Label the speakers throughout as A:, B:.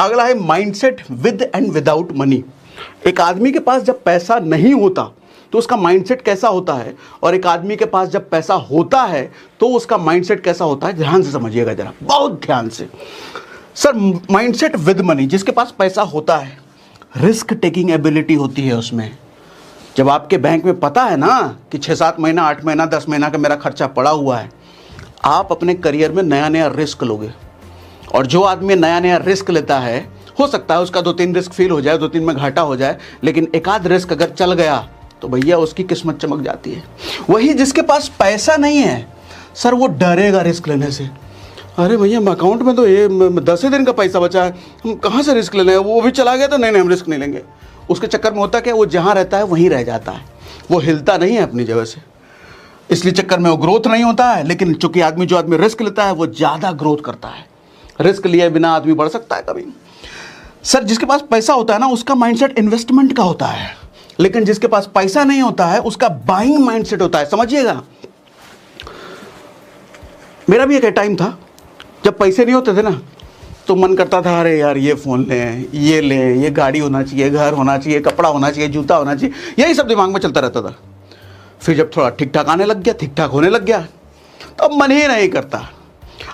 A: अगला है mindset with and without money. एक आदमी के पास जब पैसा नहीं होता तो उसका माइंडसेट कैसा होता है, और एक आदमी के पास जब पैसा होता है तो उसका माइंडसेट कैसा होता है। ध्यान से समझिएगा जरा, बहुत ध्यान से। सर, माइंडसेट विद मनी, जिसके पास पैसा होता है, रिस्क टेकिंग एबिलिटी होती है उसमें। जब आपके बैंक में पता है ना कि 6-7 महीना, 8 महीना, 10 महीना का मेरा खर्चा पड़ा हुआ है, आप अपने करियर में नया नया रिस्क लोगे। और जो आदमी नया नया रिस्क लेता है, हो सकता है उसका 2-3 रिस्क फेल हो जाए, 2-3 में घाटा हो जाए, लेकिन एक आध रिस्क अगर चल गया तो भैया उसकी किस्मत चमक जाती है। वही जिसके पास पैसा नहीं है, सर, वो डरेगा रिस्क लेने से। अरे भैया, अकाउंट में तो ये 10 ही दिन का पैसा बचा है, हम कहाँ से रिस्क ले लें, वो भी चला गया तो नहीं, हम रिस्क नहीं लेंगे। उसके चक्कर में होता क्या, वो जहाँ रहता है वहीं रह जाता है, वो हिलता नहीं है अपनी जगह से। इसलिए चक्कर में वो ग्रोथ नहीं होता है। लेकिन चूंकि जो आदमी रिस्क लेता है वो ज़्यादा ग्रोथ करता है। रिस्क लिए बिना आदमी बढ़ सकता है कभी। सर, जिसके पास पैसा होता है ना, उसका माइंडसेट इन्वेस्टमेंट का होता है, लेकिन जिसके पास पैसा नहीं होता है उसका बाइंग माइंडसेट होता है। समझिएगा, मेरा भी एक टाइम था जब पैसे नहीं होते थे ना, तो मन करता था, अरे यार ये फ़ोन लें, ये गाड़ी होना चाहिए, घर होना चाहिए, कपड़ा होना चाहिए, जूता होना चाहिए, यही सब दिमाग में चलता रहता था। फिर जब थोड़ा ठीक ठाक आने लग गया, ठीक ठाक होने लग गया, तो अब मन ही नहीं करता।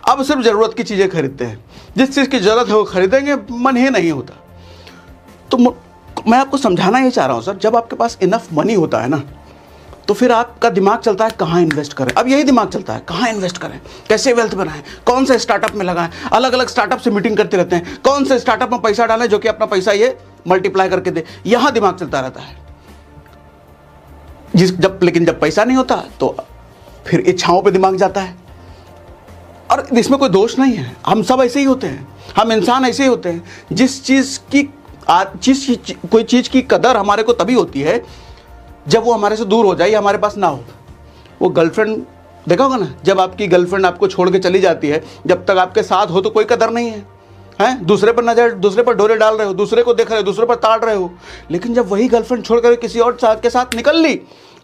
A: अब सिर्फ ज़रूरत की चीज़ें खरीदते हैं, जिस चीज़ की ज़रूरत है वो खरीदेंगे, मन ही नहीं होता। तो मैं आपको समझाना ये चाह रहा हूँ सर, जब आपके पास इनफ मनी होता है ना, तो फिर आपका दिमाग चलता है कहाँ इन्वेस्ट करें। अब यही दिमाग चलता है कहाँ इन्वेस्ट करें, कैसे वेल्थ बनाएं, कौन से स्टार्टअप में लगाएं। अलग अलग स्टार्टअप से मीटिंग करते रहते हैं, कौन से स्टार्टअप में पैसा डालें जो कि अपना पैसा ये मल्टीप्लाई करके दे। यहाँ दिमाग चलता रहता है। लेकिन जब पैसा नहीं होता तो फिर इच्छाओं पे दिमाग जाता है। और इसमें कोई दोष नहीं है, हम सब ऐसे ही होते हैं, हम इंसान ऐसे ही होते हैं। कोई चीज़ की कदर हमारे को तभी होती है जब वो हमारे से दूर हो जाए या हमारे पास ना हो। वो गर्लफ्रेंड देखा होगा ना, जब आपकी गर्लफ्रेंड आपको छोड़ के चली जाती है, जब तक आपके साथ हो तो कोई कदर नहीं है, हैं? दूसरे पर नजर, दूसरे पर डोरे डाल रहे हो, दूसरे को देख रहे हो, दूसरे पर ताड़ रहे हो। लेकिन जब वही गर्लफ्रेंड छोड़ कर किसी और के साथ निकल ली,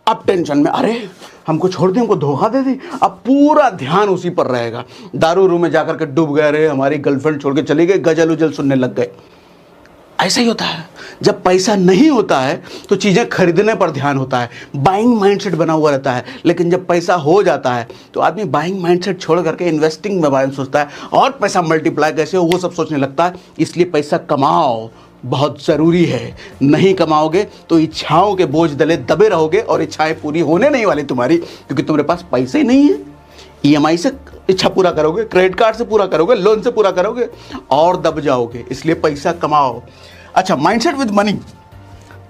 A: अब टेंशन में, अरे हमको छोड़ दी, हमको धोखा दे दी। अब पूरा ध्यान उसी पर रहेगा। दारू रूम में जाकर के डूब गए, अरे हमारी गर्लफ्रेंड छोड़ के चली गई, गजल उजल सुनने लग गए। ऐसा ही होता है। जब पैसा नहीं होता है तो चीज़ें खरीदने पर ध्यान होता है, बाइंग माइंडसेट बना हुआ रहता है। लेकिन जब पैसा हो जाता है तो आदमी बाइंग माइंडसेट छोड़ करके इन्वेस्टिंग में बारे में सोचता है, और पैसा मल्टीप्लाई कैसे हो वो सब सोचने लगता है। इसलिए पैसा कमाओ, बहुत ज़रूरी है। नहीं कमाओगे तो इच्छाओं के बोझ तले दबे रहोगे और इच्छाएं पूरी होने नहीं वाली तुम्हारी, क्योंकि तुम्हारे पास पैसे ही नहीं है। ईएमआई से इच्छा पूरा करोगे, क्रेडिट कार्ड से पूरा करोगे, लोन से पूरा करोगे और दब जाओगे। इसलिए पैसा कमाओ। अच्छा, mindset with money,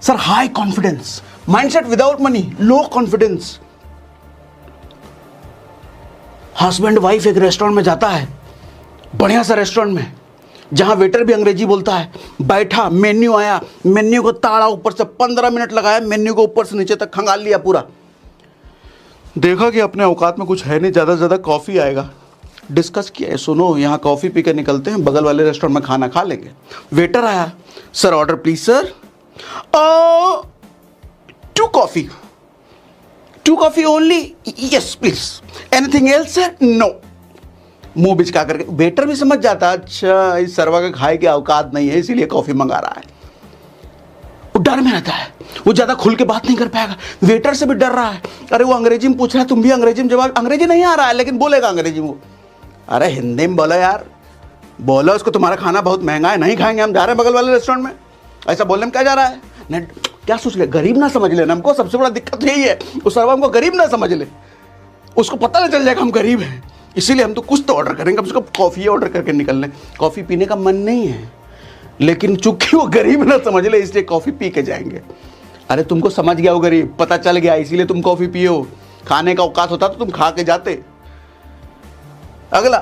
A: sir, high confidence. Mindset without money, low confidence. Husband wife एक रेस्टोरेंट में जाता है, बढ़िया सा रेस्टोरेंट में, जहां वेटर भी अंग्रेजी बोलता है। बैठा, मेन्यू आया, मेन्यू को ताड़ा, ऊपर से 15 मिनट लगाया, मेन्यू को ऊपर से नीचे तक खंगाल लिया पूरा। देखा कि अपने औकात में कुछ है नहीं, ज़्यादा से ज़्यादा कॉफ़ी आएगा। डिस्कस किया, सुनो यहाँ कॉफ़ी पी के निकलते हैं, बगल वाले रेस्टोरेंट में खाना खा लेंगे। वेटर आया, sir order please sir. 2 coffee, 2 coffee only, yes please, anything else sir? No. मुंह बिचका करके वेटर भी समझ जाता, अच्छा इस सरवा के खाए की औकात नहीं है, इसीलिए कॉफ़ी मंगा रहा है। वो डर में रहता है, वो ज़्यादा खुल के बात नहीं कर पाएगा। वेटर से भी डर रहा है, अरे वो अंग्रेजी में पूछ रहा है, तुम भी अंग्रेजी में जवाब। अंग्रेजी नहीं आ रहा है लेकिन बोलेगा अंग्रेजी में। अरे हिंदी में बोलो यार, बोलो उसको तुम्हारा खाना बहुत महंगा है, नहीं खाएंगे, हम जा रहे हैं बगल वाले रेस्टोरेंट में। ऐसा बोलने में क्या जा रहा है? नहीं, क्या सोच ले, गरीब ना समझ लेना। हमको सबसे बड़ा दिक्कत यही है, उस सरवा हमको गरीब ना समझ ले, उसको पता ना चल जाएगा हम गरीब हैं। इसीलिए हम तो कुछ तो ऑर्डर करेंगे, उसको कॉफ़ी ऑर्डर करके निकल लें। कॉफ़ी पीने का मन नहीं है, लेकिन चूंकि वो गरीब ना समझ ले इसलिए कॉफ़ी पी के जाएंगे। अरे तुमको समझ गया वो गरीब, पता चल गया, इसीलिए तुम कॉफ़ी पियो। खाने का औकात होता तो तुम खा के जाते। अगला,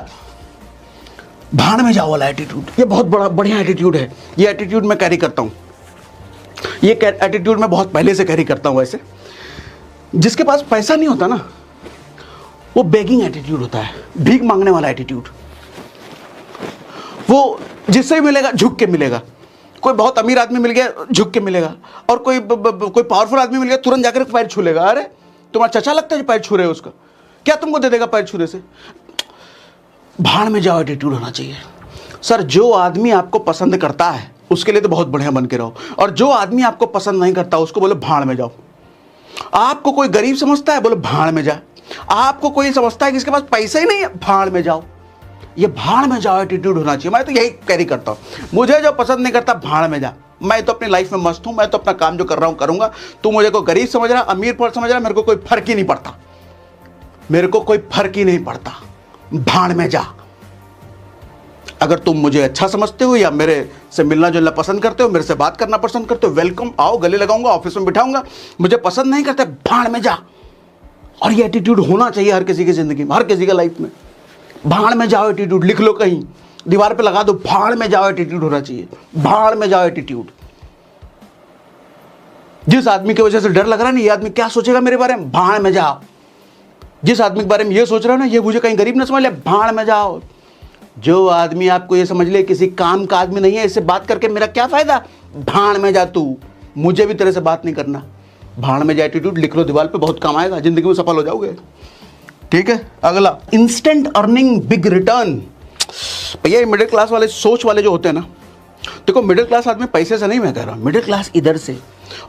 A: भाड़ में जाओ वाला एटीट्यूड। ये बहुत बढ़िया एटीट्यूड है। ये एटीट्यूड मैं कैरी करता हूँ, ये एटीट्यूड मैं बहुत पहले से कैरी करता हूँ। वैसे जिसके पास पैसा नहीं होता ना, वो बेगिंग एटीट्यूड होता है, भीख मांगने वाला एटीट्यूड। वो जिससे भी मिलेगा झुक के मिलेगा। कोई बहुत अमीर आदमी मिल गया, झुक के मिलेगा, और कोई पावरफुल आदमी मिल गया, तुरंत जाकर पैर छू लेगा। अरे तुम्हारा चचा लगता है जो पैर छू रहे हो उसका, क्या तुमको दे देगा पैर छूने से? भाड़ में जाओ एटीट्यूड होना चाहिए। सर जो आदमी आपको पसंद करता है उसके लिए तो बहुत बढ़िया बन के रहो, और जो आदमी आपको पसंद नहीं करता उसको बोले भाड़ में जाओ। आपको कोई गरीब समझता है, बोले भाड़ में जा। आपको कोई समझता है कि इसके पास पैसे ही नहीं है, भाड़ में जाओ। ये भाड़ में जाओ एटीट्यूड होना चाहिए। मैं तो यही कैरी करता हूं, मुझे जो पसंद नहीं करता भाड़ में जा। मैं तो अपनी लाइफ में मस्त हूं, मैं तो अपना काम जो कर रहा हूं करूंगा। तू मुझे को गरीब समझ रहा, अमीर पर समझ रहा, मेरे को कोई फर्क ही नहीं पड़ता, मेरे को कोई फर्क ही नहीं पड़ता। भाड़ में जा। अगर तुम मुझे अच्छा समझते हो या मेरे से मिलना जुलना पसंद करते हो, मेरे से बात करना पसंद करते हो, वेलकम, आओ, गले लगाऊंगा, ऑफिस में बिठाऊंगा। मुझे पसंद नहीं करते, भाड़ में जा। और ये एटीट्यूड होना चाहिए हर किसी की जिंदगी में, हर किसी के लाइफ में। भाड़ में जाओ एटीट्यूड लिख लो, कहीं दीवार पे लगा दो, भाड़ में जाओ एटीट्यूड होना चाहिए। भाड़ में जाओ एटीट्यूड। जिस आदमी की वजह से डर लग रहा है ना, ये आदमी क्या सोचेगा मेरे बारे में, भाड़ में जाओ। जिस आदमी के बारे में ये सोच रहा है ना, ये मुझे कहीं गरीब ना समझ ले, भाड़ में जाओ। जो आदमी आपको ये समझ ले किसी काम का आदमी नहीं है, इससे बात करके मेरा क्या फायदा, भाड़ में जा तू। मुझे भी तेरे से बात नहीं करना। भाड़ में जा एटीट्यूड लिख लो दीवार पे, बहुत काम आएगा, जिंदगी में सफल हो जाओगे। ठीक है, अगला, इंस्टेंट अर्निंग बिग रिटर्न। भैया ये मिडिल क्लास वाले सोच वाले जो होते हैं ना, देखो मिडिल क्लास आदमी पैसे से नहीं मैं कह रहा हूँ, मिडिल क्लास इधर से,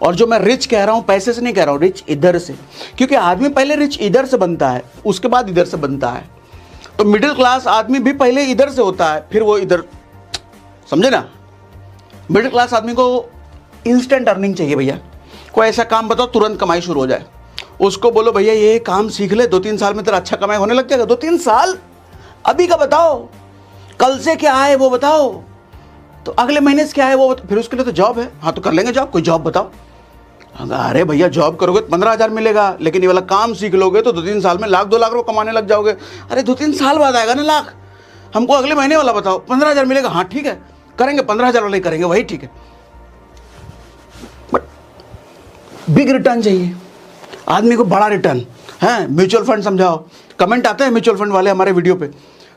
A: और जो मैं रिच कह रहा हूँ पैसे से नहीं कह रहा हूँ, रिच इधर से। क्योंकि आदमी पहले रिच इधर से बनता है, उसके बाद इधर से बनता है। तो मिडिल क्लास आदमी भी पहले इधर से होता है, फिर वो इधर, समझे ना। मिडिल क्लास आदमी को इंस्टेंट अर्निंग चाहिए भैया। कोई ऐसा काम बताओ तुरंत कमाई शुरू हो जाए। उसको बोलो भैया ये काम सीख ले, 2-3 साल में तेरा अच्छा कमाई होने लग जाएगा। 2-3 साल अभी का बताओ, कल से क्या है वो बताओ, तो अगले महीने से क्या है वो बताओ। फिर उसके लिए तो जॉब है, हाँ तो कर लेंगे जॉब, कोई जॉब बताओ। अरे भैया जॉब करोगे तो 15,000 मिलेगा, लेकिन ये वाला काम सीख लोगे तो 2-3 साल में 1,00,000-2 लाख रुपये कमाने लग जाओगे। अरे 2-3 साल बाद आएगा ना लाख, हमको अगले महीने वाला बताओ, 15,000 मिलेगा, हाँ ठीक है करेंगे, 15,000 वाला ही करेंगे, वही ठीक है। बट बिग रिटर्न चाहिए आदमी को, बड़ा रिटर्न है। म्यूचुअल फंड समझाओ, कमेंट आते हैं म्यूचुअल फंड वाले हमारे वीडियो पे,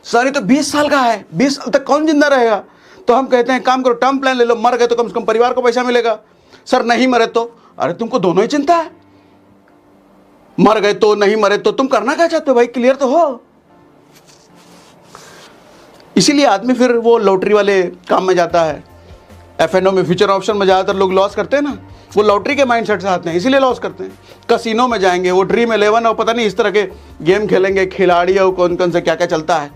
A: सर ये तो 20 साल का है, 20 साल तक कौन जिंदा रहेगा। तो हम कहते हैं काम करो, टर्म प्लान ले लो, मर गए तो कम से कम परिवार को पैसा मिलेगा। सर नहीं मरे तो, अरे तुमको दोनों ही चिंता है, मर गए तो नहीं मरे तो, तुम करना क्या चाहते हो भाई, क्लियर तो हो। इसीलिए आदमी फिर वो लॉटरी वाले काम में जाता है, एफएनओ में, फ्यूचर ऑप्शन में ज़्यादातर लोग लॉस करते हैं ना, वो लॉटरी के माइंडसेट से आते हैं, इसीलिए लॉस करते हैं। कसिनो में जाएंगे, वो ड्रीम 11 और पता नहीं इस तरह के गेम खेलेंगे, खिलाड़ी और कौन कौन से क्या क्या चलता है,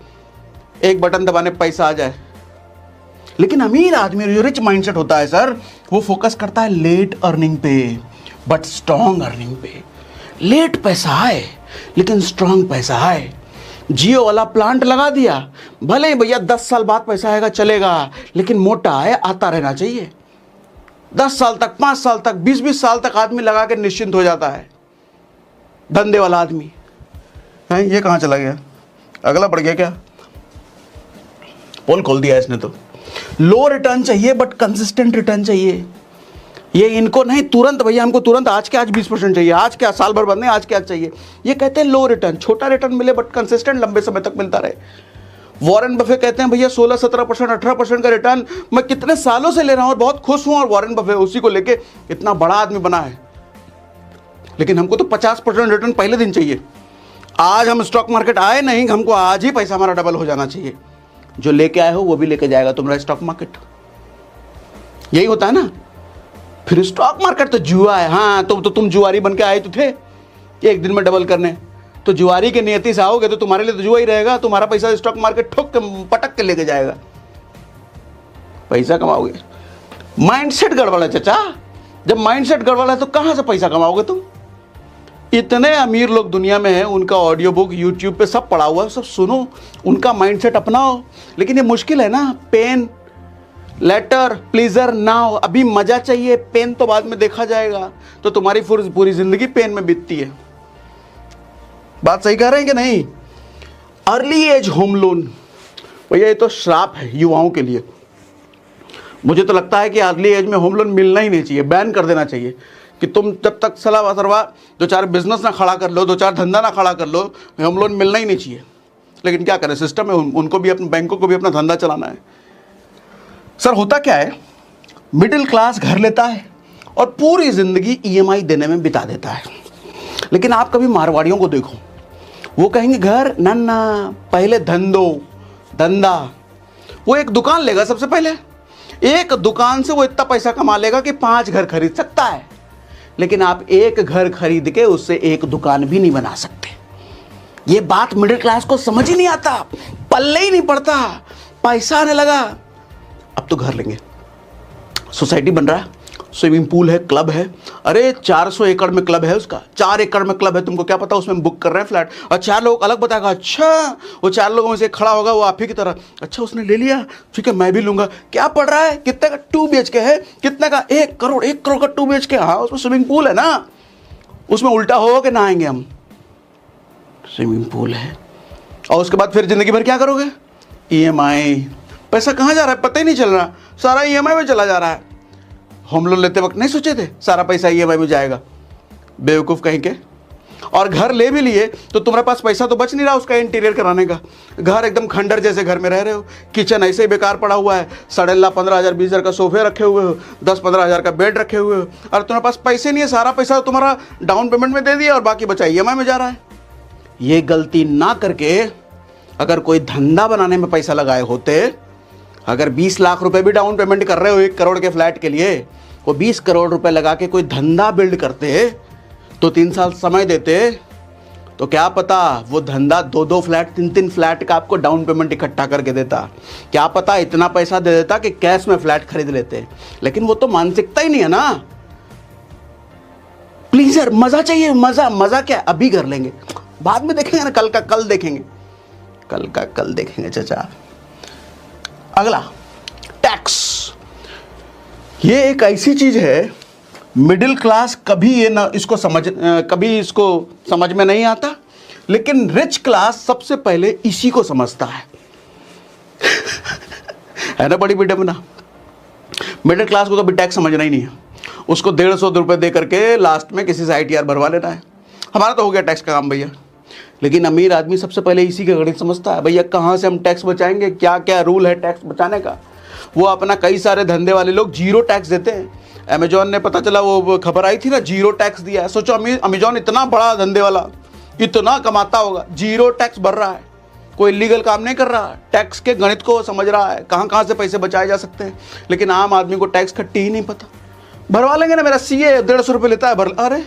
A: एक बटन दबाने पैसा आ जाए। लेकिन अमीर आदमी जो रिच माइंडसेट होता है सर, वो फोकस करता है लेट अर्निंग पे बट स्ट्रॉन्ग अर्निंग पे। लेट पैसा आए लेकिन स्ट्रॉन्ग पैसा आए। जियो वाला प्लांट लगा दिया, भले ही भैया 10 साल बाद पैसा आएगा चलेगा, लेकिन मोटा आए, आता रहना चाहिए। 10 साल तक, 5 साल तक, 20-20 साल तक आदमी लगा के निश्चिंत हो जाता है, धंधे वाला आदमी है। ये कहाँ चला गया, अगला बढ़ गया क्या, पोल खोल दिया इसने तो। लो रिटर्न चाहिए बट कंसिस्टेंट रिटर्न चाहिए। ये इनको नहीं तुरंत, भैया हमको तुरंत आज के आज 20% चाहिए, आज क्या साल भर बाद नहीं, आज के आज चाहिए। ये कहते हैं लो रिटर्न, छोटा रिटर्न मिले बट कंसिस्टेंट लंबे समय तक मिलता रहे। वॉरेन बफे कहते हैं भैया 16-17%, 18% का रिटर्न मैं कितने सालों से ले रहा हूं और बहुत खुश हूं, और वॉरेन बफे उसी को लेके इतना बड़ा आदमी बना है। लेकिन हमको तो 50% रिटर्न पहले दिन चाहिए। आज हम स्टॉक मार्केट आए नहीं, हमको आज ही पैसा हमारा डबल हो जाना चाहिए। जो लेके आए हो वो भी लेके जाएगा तुम्हारा स्टॉक मार्केट, यही होता है ना। फिर स्टॉक मार्केट तो जुआ है, हाँ तो तुम जुआरी बन के आए तो थे एक दिन में डबल करने, तो जुआरी के नियति से आओगे तो तुम्हारे लिए तो जुआ ही रहेगा। तुम्हारा पैसा स्टॉक मार्केट ठोक के पटक के लेके जाएगा, पैसा कमाओगे। माइंडसेट गड़बड़ है चाचा, जब माइंडसेट गड़बड़ है तो कहां से पैसा कमाओगे तुम। इतने अमीर लोग दुनिया में हैं, उनका ऑडियो बुक यूट्यूब पे सब पड़ा हुआ है, सब सुनो, उनका माइंडसेट अपनाओ। लेकिन ये मुश्किल है ना, पेन लेटर प्लीजर नाउ, अभी मजा चाहिए, पेन तो बाद में देखा जाएगा। तो तुम्हारी पूरी जिंदगी पेन में बीतती है। बात सही कह रहे हैं कि नहीं। अर्ली एज होम लोन, भैया ये तो श्राप है युवाओं के लिए। मुझे तो लगता है कि अर्ली एज में होम लोन मिलना ही नहीं चाहिए, बैन कर देना चाहिए कि तुम जब तक सलाह सरवा 2-4 बिजनेस ना खड़ा कर लो, 2-4 धंधा ना खड़ा कर लो, होम लोन मिलना ही नहीं चाहिए। लेकिन क्या करें, सिस्टम है, उनको भी अपने बैंकों को भी अपना धंधा चलाना है। सर होता क्या है, मिडिल क्लास घर लेता है और पूरी जिंदगी ईएमआई देने में बिता देता है। लेकिन आप कभी मारवाड़ियों को देखो, वो कहेंगे घर ना, पहले धंधा, वो एक दुकान लेगा सबसे पहले, एक दुकान से वो इतना पैसा कमा लेगा कि 5 घर खरीद सकता है। लेकिन आप एक घर खरीद के उससे एक दुकान भी नहीं बना सकते। ये बात मिडिल क्लास को समझ ही नहीं आता, पल्ले ही नहीं पड़ता। पैसा आने लगा, अब तो घर लेंगे, सोसाइटी बन रहा है, स्विमिंग पूल है, क्लब है। अरे 400 एकड़ में क्लब है उसका, 4 एकड़ में क्लब है, तुमको क्या पता उसमें बुक कर रहे हैं फ्लैट। और 4 लोग अलग बताएगा, अच्छा वो 4 लोगों में से खड़ा होगा वो आप ही की तरह, अच्छा उसने ले लिया, ठीक है मैं भी लूंगा। क्या पड़ रहा है, कितने का 2 BHK है, कितने का 1 करोड़, 1 करोड़ का 2 BHK। हाँ उसमें स्विमिंग पूल है ना, उसमें उल्टा हो के नहाएंगे हम, स्विमिंग पूल है। और उसके बाद फिर जिंदगी भर क्या करोगे, EMI। पैसा कहाँ जा रहा है पता ही नहीं चल रहा, सारा EMI में चला जा रहा है। होम लोन लेते वक्त नहीं सोचे थे सारा पैसा EMI में जाएगा, बेवकूफ़ कहीं के। और घर ले भी लिए तो तुम्हारे पास पैसा तो बच नहीं रहा उसका इंटीरियर कराने का। घर एकदम खंडर जैसे घर में रह रहे हो, किचन ऐसे ही बेकार पड़ा हुआ है, 15,500 20,000 का सोफे रखे हुए हो, 10-15 हज़ार का बेड रखे हुए हो, और तुम्हारे पास पैसे नहीं है, सारा पैसा तो तुम्हारा डाउन पेमेंट में दे दिया और बाकी बचा EMI में जा रहा है। ये गलती ना करके अगर कोई धंधा बनाने में पैसा लगाए होते, अगर 20 लाख रुपए भी डाउन पेमेंट कर रहे हो 1 करोड़ के फ्लैट के लिए, वो 20 करोड़ रुपए लगा के कोई धंधा बिल्ड करते तो 3 साल समय देते, तो क्या पता वो धंधा 2-2 फ्लैट 3-3 फ्लैट का आपको डाउन पेमेंट इकट्ठा करके देता। क्या पता इतना पैसा दे देता कि कैश में फ्लैट खरीद लेते। लेकिन वो तो मानसिकता ही नहीं है ना। प्लीज यार, मजा चाहिए, मजा। मजा क्या, अभी कर लेंगे, बाद में देखेंगे ना, कल का कल देखेंगे, कल का कल देखेंगे चाचा। अगला, टैक्स। ये एक ऐसी चीज है, मिडिल क्लास कभी ये ना इसको कभी इसको समझ में नहीं आता, लेकिन रिच क्लास सबसे पहले इसी को समझता है। है ना बड़ी बेटे बना। मिडिल क्लास को तो अभी टैक्स समझना ही नहीं है, उसको 150 रुपये दे करके लास्ट में किसी से ITR भरवा लेना है। हमारा तो हो गया टैक्स का काम भैया। लेकिन अमीर आदमी सबसे पहले इसी का गणित समझता है, भैया कहाँ से हम टैक्स बचाएंगे, क्या क्या रूल है टैक्स बचाने का। वो अपना, कई सारे धंधे वाले लोग 0 टैक्स देते हैं। अमेजॉन ने, पता चला वो खबर आई थी ना, 0 टैक्स दिया है। सोचो अमेजॉन इतना बड़ा धंधे वाला, इतना कमाता होगा, 0 टैक्स भर रहा है, कोई लीगल काम नहीं कर रहा, टैक्स के गणित को समझ रहा है, कहाँ कहाँ से पैसे बचाए जा सकते हैं। लेकिन आम आदमी को टैक्स खट्टी ही नहीं पता। भरवा लेंगे ना, मेरा CA 150 रुपये लेता है, भर। अरे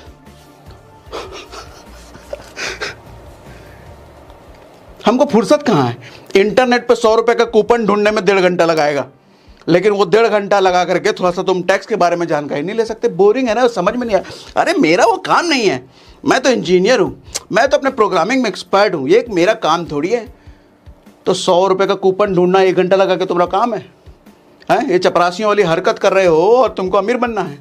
A: हमको फुर्सत कहाँ है, इंटरनेट पे 100 रुपये का कूपन ढूंढने में 1.5 घंटा लगाएगा, लेकिन वो 1.5 घंटा लगा करके थोड़ा सा तुम टैक्स के बारे में जानकारी नहीं ले सकते। बोरिंग है ना, समझ में नहीं आया। अरे मेरा वो काम नहीं है, मैं तो इंजीनियर हूँ, मैं तो अपने प्रोग्रामिंग में एक्सपर्ट हूँ, ये एक मेरा काम थोड़ी है। तो 100 रुपये का कूपन ढूंढना 1 घंटा लगा के तुम्हारा काम है? ये चपरासियों वाली हरकत कर रहे हो और तुमको अमीर बनना है।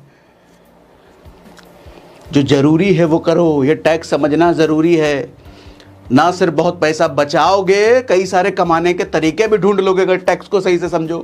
A: जो जरूरी है वो करो, ये टैक्स समझना जरूरी है। ना सिर्फ बहुत पैसा बचाओगे, कई सारे कमाने के तरीके भी ढूंढ लोगे अगर टैक्स को सही से समझो।